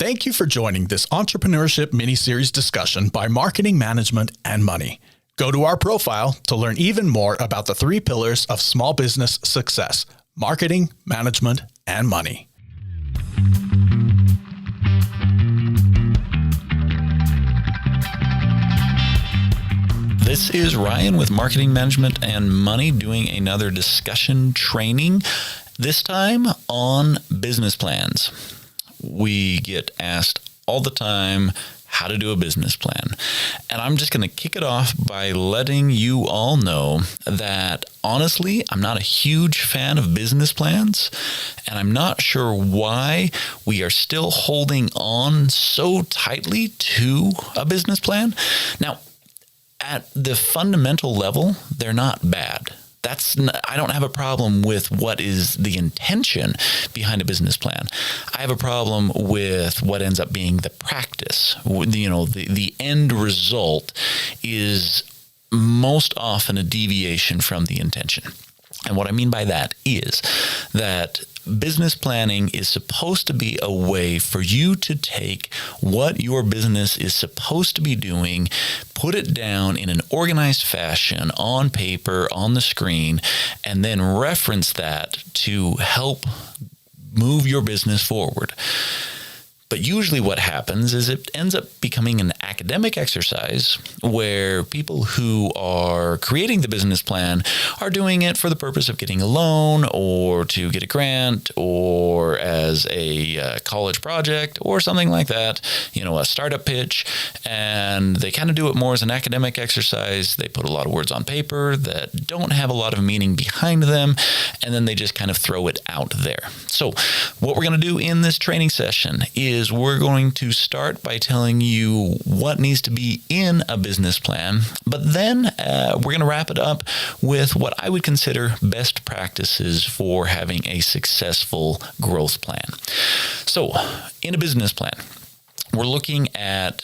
Thank you for joining this entrepreneurship mini-series discussion by Marketing Management and Money. Go to our profile to learn even more about the 3 pillars of small business success: marketing, management, and money. This is Ryan with Marketing Management and Money doing another discussion training, this time on business plans. We get asked all the time how to do a business plan. And I'm just going to kick it off by letting you all know that honestly, I'm not a huge fan of business plans, and I'm not sure why we are still holding on so tightly to a business plan. Now, at the fundamental level, they're not bad. I don't have a problem with what is the intention behind a business plan. I have a problem with what ends up being the practice. The end result is most often a deviation from the intention. And what I mean by that is that business planning is supposed to be a way for you to take what your business is supposed to be doing, put it down in an organized fashion on paper, on the screen, and then reference that to help move your business forward. But usually what happens is it ends up becoming an academic exercise where people who are creating the business plan are doing it for the purpose of getting a loan or to get a grant or as a college project or something like that, a startup pitch. And they kind of do it more as an academic exercise. They put a lot of words on paper that don't have a lot of meaning behind them, and then they just kind of throw it out there. So what we're going to do in this training session is we're going to start by telling you what needs to be in a business plan, but then we're going to wrap it up with what I would consider best practices for having a successful growth plan. So, in a business plan, we're looking at,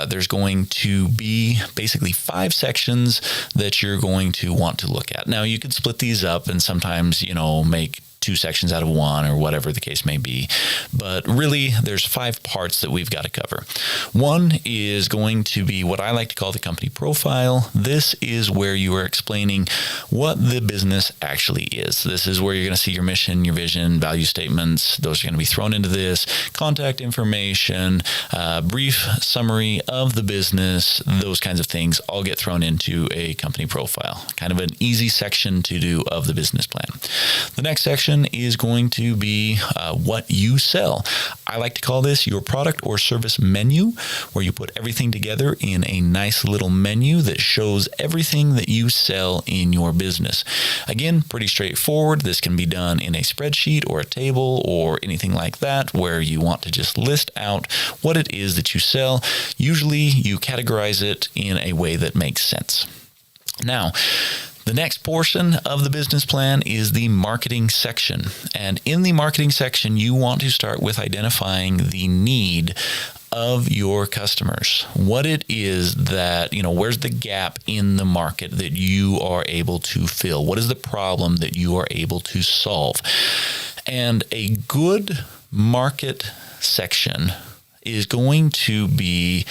there's going to be basically 5 sections that you're going to want to look at. Now, you could split these up and sometimes, make 2 sections out of 1 or whatever the case may be. But really, there's 5 parts that we've got to cover. One is going to be what I like to call the company profile. This is where you are explaining what the business actually is. This is where you're going to see your mission, your vision, value statements. Those are going to be thrown into this. Contact information, brief summary of the business, those kinds of things all get thrown into a company profile. Kind of an easy section to do of the business plan. The next section is going to be what you sell. I like to call this your product or service menu, where you put everything together in a nice little menu that shows everything that you sell in your business. Again, pretty straightforward. This can be done in a spreadsheet or a table or anything like that, where you want to just list out what it is that you sell. Usually you categorize it in a way that makes sense. Now, the next portion of the business plan is the marketing section. And in the marketing section, you want to start with identifying the need of your customers. What it is that, where's the gap in the market that you are able to fill? What is the problem that you are able to solve? And a good market section is going to be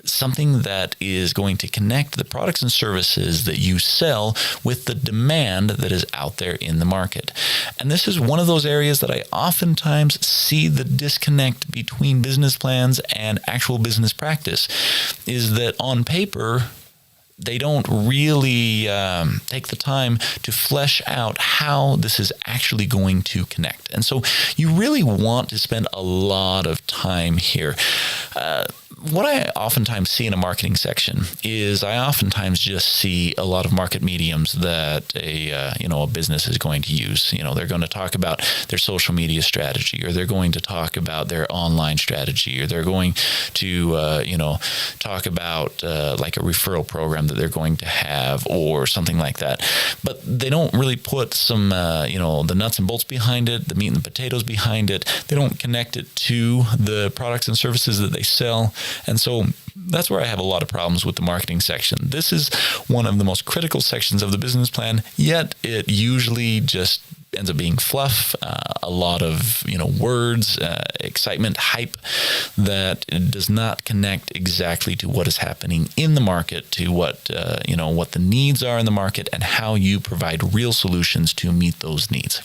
something that is going to connect the products and services that you sell with the demand that is out there in the market. And this is one of those areas that I oftentimes see the disconnect between business plans and actual business practice, is that on paper, they don't really take the time to flesh out how this is actually going to connect. And so you really want to spend a lot of time here. What I oftentimes see in a marketing section is I oftentimes just see a lot of market mediums that a business is going to use. They're going to talk about their social media strategy, or they're going to talk about their online strategy, or they're going to talk about like a referral program that they're going to have or something like that. But they don't really put some the nuts and bolts behind it, the meat and the potatoes behind it. They don't connect it to the products and services that they sell. And so that's where I have a lot of problems with the marketing section. This is one of the most critical sections of the business plan, yet it usually just ends up being fluff, a lot of, words, excitement, hype that does not connect exactly to what is happening in the market, to what the needs are in the market, and how you provide real solutions to meet those needs.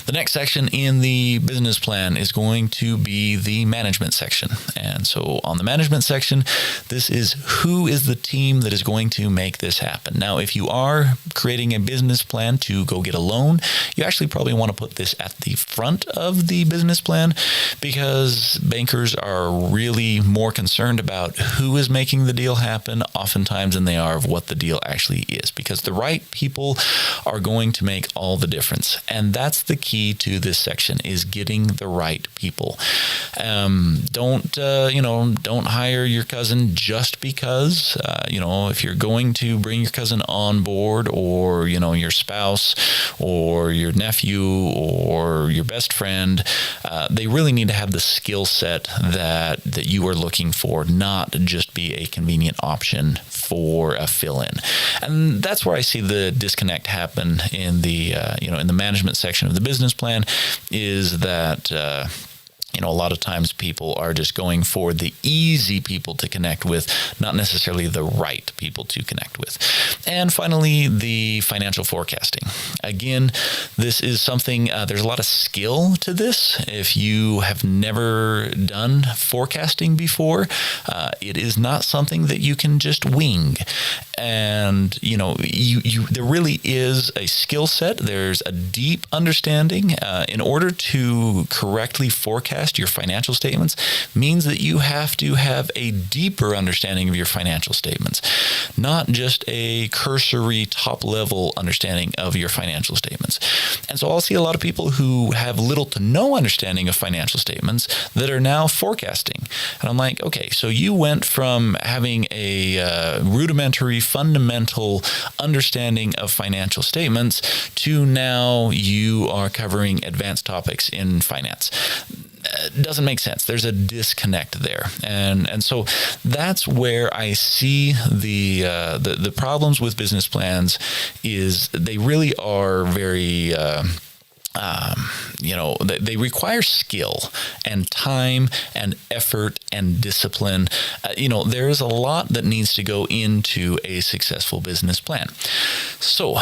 The next section in the business plan is going to be the management section. And so on the management section, this is who is the team that is going to make this happen. Now, if you are creating a business plan to go get a loan, you actually probably want to put this at the front of the business plan, because bankers are really more concerned about who is making the deal happen oftentimes than they are of what the deal actually is, because the right people are going to make all the difference. And that's the key to this section, is getting the right people. Don't hire your cousin just because, if you're going to bring your cousin on board, or, your spouse or your nephew or your best friend, they really need to have the skill set that you are looking for, not just be a convenient option for a fill-in. And that's where I see the disconnect happen in the in the management section of the business plan, is that a lot of times people are just going for the easy people to connect with, not necessarily the right people to connect with. And finally, the financial forecasting. Again, this is something, there's a lot of skill to this. If you have never done forecasting before, it is not something that you can just wing. And, there really is a skill set. There's a deep understanding. In order to correctly forecast your financial statements means that you have to have a deeper understanding of your financial statements, not just a cursory top-level understanding of your financial statements. And so I'll see a lot of people who have little to no understanding of financial statements that are now forecasting. And I'm like, okay, so you went from having a rudimentary, fundamental understanding of financial statements to now you are covering advanced topics in finance. Doesn't make sense. There's a disconnect there, and so that's where I see the problems with business plans. Is they really are very they require skill and time and effort and discipline. There is a lot that needs to go into a successful business plan. So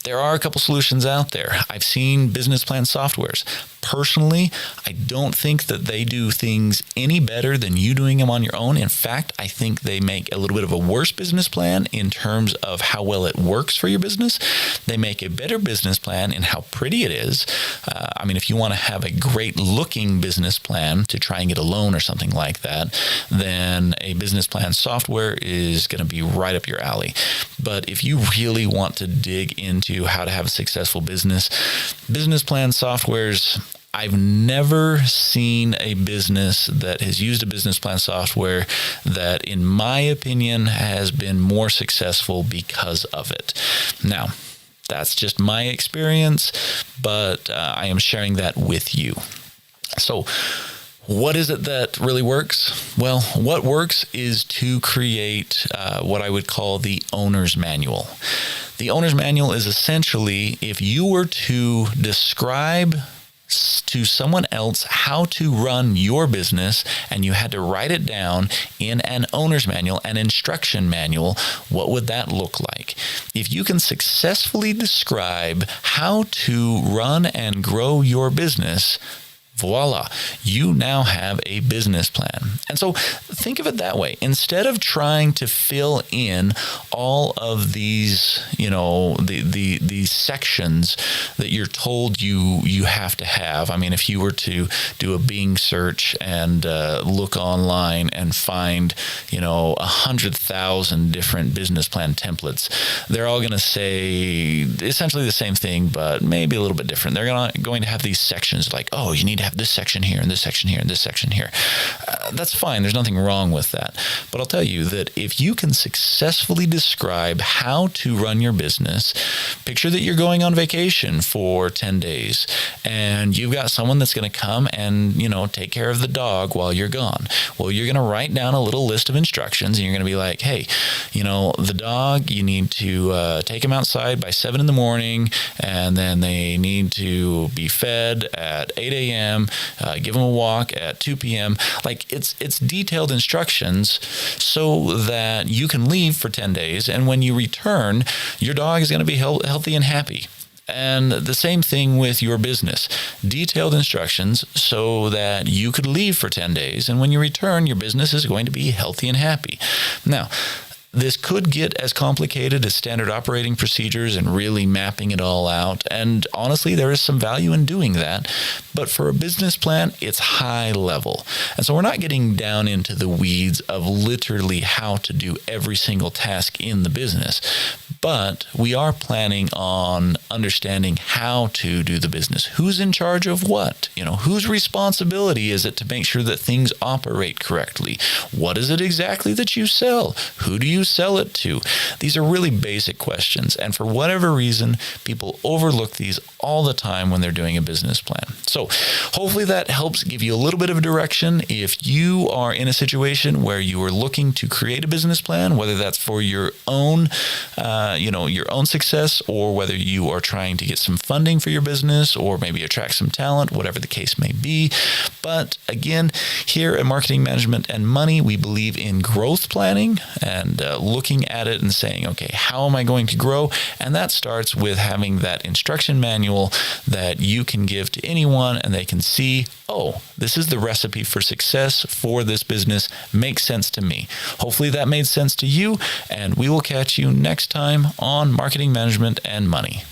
there are a couple solutions out there. I've seen business plan softwares. Personally, I don't think that they do things any better than you doing them on your own. In fact, I think they make a little bit of a worse business plan in terms of how well it works for your business. They make a better business plan in how pretty it is. If you want to have a great looking business plan to try and get a loan or something like that, then a business plan software is going to be right up your alley. But if you really want to dig into how to have a successful business plan softwares, I've never seen a business that has used a business plan software that, in my opinion, has been more successful because of it. Now, that's just my experience, but I am sharing that with you. So, what is it that really works? Well, what works is to create what I would call the owner's manual. The owner's manual is essentially if you were to describe to someone else how to run your business and you had to write it down in an owner's manual, an instruction manual, what would that look like? If you can successfully describe how to run and grow your business, voila, you now have a business plan. And so think of it that way. Instead of trying to fill in all of these, these sections that you're told you have to have. If you were to do a Bing search and look online and find, 100,000 different business plan templates, they're all going to say essentially the same thing, but maybe a little bit different. They're going to have these sections like, oh, you need to have have this section here and this section here and this section here. That's fine. There's nothing wrong with that. But I'll tell you that if you can successfully describe how to run your business, picture that you're going on vacation for 10 days and you've got someone that's going to come and, take care of the dog while you're gone. Well, you're going to write down a little list of instructions and you're going to be like, hey, the dog, you need to take him outside by 7 in the morning, and then they need to be fed at 8 a.m., give them a walk at 2 p.m. Like it's detailed instructions so that you can leave for 10 days. And when you return, your dog is going to be healthy and happy. And the same thing with your business. Detailed instructions so that you could leave for 10 days. And when you return, your business is going to be healthy and happy. Now, this could get as complicated as standard operating procedures and really mapping it all out. And honestly, there is some value in doing that. But for a business plan, it's high level. And so we're not getting down into the weeds of literally how to do every single task in the business. But we are planning on understanding how to do the business. Who's in charge of what? Whose responsibility is it to make sure that things operate correctly? What is it exactly that you sell? Who do you sell it to? These are really basic questions. And for whatever reason, people overlook these all the time when they're doing a business plan. So hopefully that helps give you a little bit of direction. If you are in a situation where you are looking to create a business plan, whether that's for your own your own success, or whether you are trying to get some funding for your business, or maybe attract some talent, whatever the case may be. But again, here at Marketing Management and Money, we believe in growth planning and looking at it and saying, okay, how am I going to grow? And that starts with having that instruction manual that you can give to anyone and they can see, oh, this is the recipe for success for this business. Makes sense to me. Hopefully that made sense to you, and we will catch you next time on Marketing Management and Money.